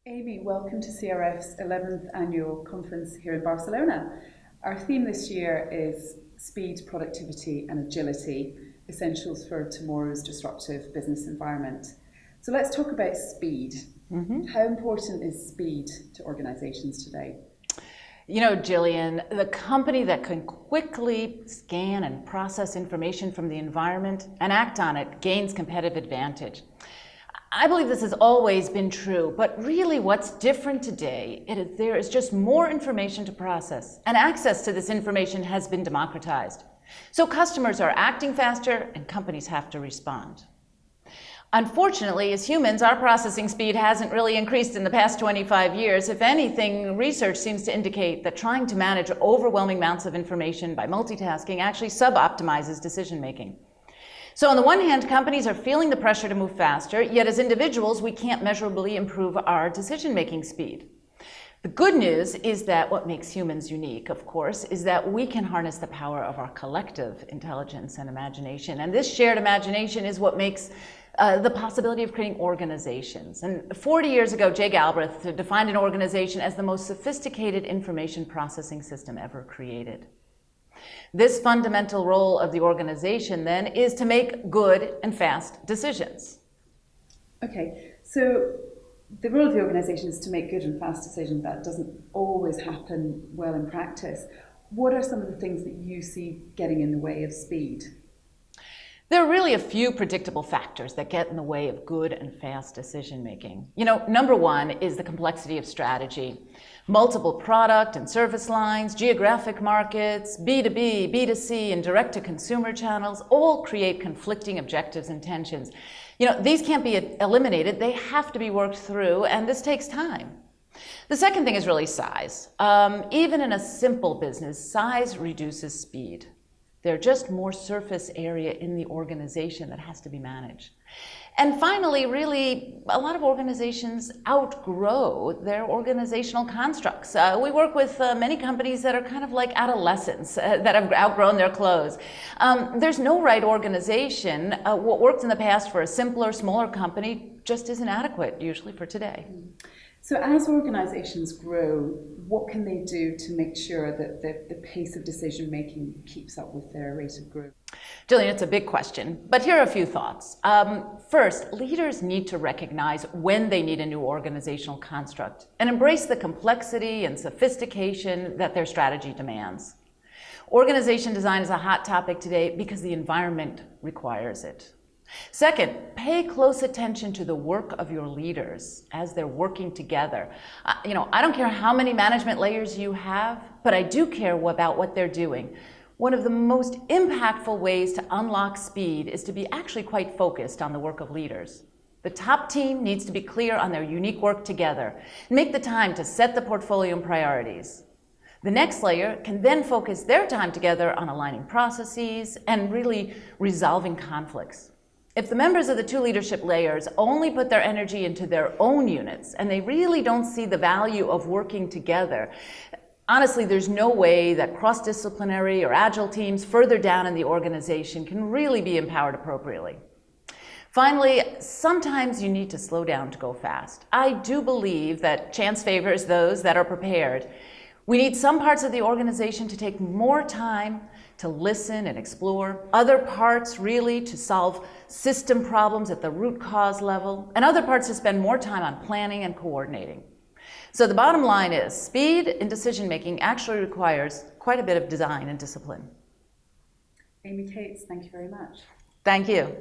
Amy, welcome to CRF's 11th annual conference here in Barcelona. Our theme this year is speed, productivity and agility, essentials for tomorrow's disruptive business environment. So let's talk about speed. How important is speed to organizations today? You know, Gillian, the company that can quickly scan and process information from the environment and act on it gains competitive advantage. I believe this has always been true, but really what's different today is there is just more information to process, and access to this information has been democratized. So customers are acting faster and companies have to respond. Unfortunately, as humans, our processing speed hasn't really increased in the past 25 years. If anything, research seems to indicate that trying to manage overwhelming amounts of information by multitasking actually sub-optimizes decision-making. So on the one hand, companies are feeling the pressure to move faster, yet as individuals, we can't measurably improve our decision-making speed. The good news is that what makes humans unique, of course, is that we can harness the power of our collective intelligence and imagination. And this shared imagination is what makes the possibility of creating organizations. And 40 years ago, Jay Galbraith defined an organization as the most sophisticated information processing system ever created. This fundamental role of the organization, then, is to make good and fast decisions. Okay, so the role of the organization is to make good and fast decisions. That doesn't always happen well in practice. What are some of the things that you see getting in the way of speed? There are really a few predictable factors that get in the way of good and fast decision making. You know, number one is the complexity of strategy. Multiple product and service lines, geographic markets, B2B, B2C, and direct-to-consumer channels all create conflicting objectives and tensions. You know, these can't be eliminated, they have to be worked through, and this takes time. The second thing is really size. Even in a simple business, size reduces speed. There's just more surface area in the organization that has to be managed. And finally, really, a lot of organizations outgrow their organizational constructs. We work with many companies that are kind of like adolescents that have outgrown their clothes. There's no right organization. What worked in the past for a simpler, smaller company just isn't adequate, usually, for today. So as organizations grow, what can they do to make sure that the pace of decision making keeps up with their rate of growth? Gillian, it's a big question, but here are a few thoughts. First, leaders need to recognize when they need a new organizational construct and embrace the complexity and sophistication that their strategy demands. Organization design is a hot topic today because the environment requires it. Second, pay close attention to the work of your leaders as they're working together. I don't care how many management layers you have, but I do care about what they're doing. One of the most impactful ways to unlock speed is to be actually quite focused on the work of leaders. The top team needs to be clear on their unique work together and make the time to set the portfolio and priorities. The next layer can then focus their time together on aligning processes and really resolving conflicts. If the members of the two leadership layers only put their energy into their own units and they really don't see the value of working together, honestly, there's no way that cross-disciplinary or agile teams further down in the organization can really be empowered appropriately. Finally, sometimes you need to slow down to go fast. I do believe that chance favors those that are prepared. We need some parts of the organization to take more time to listen and explore, other parts really to solve system problems at the root cause level, and other parts to spend more time on planning and coordinating. So the bottom line is, speed in decision making actually requires quite a bit of design and discipline. Amy Cates, thank you very much. Thank you.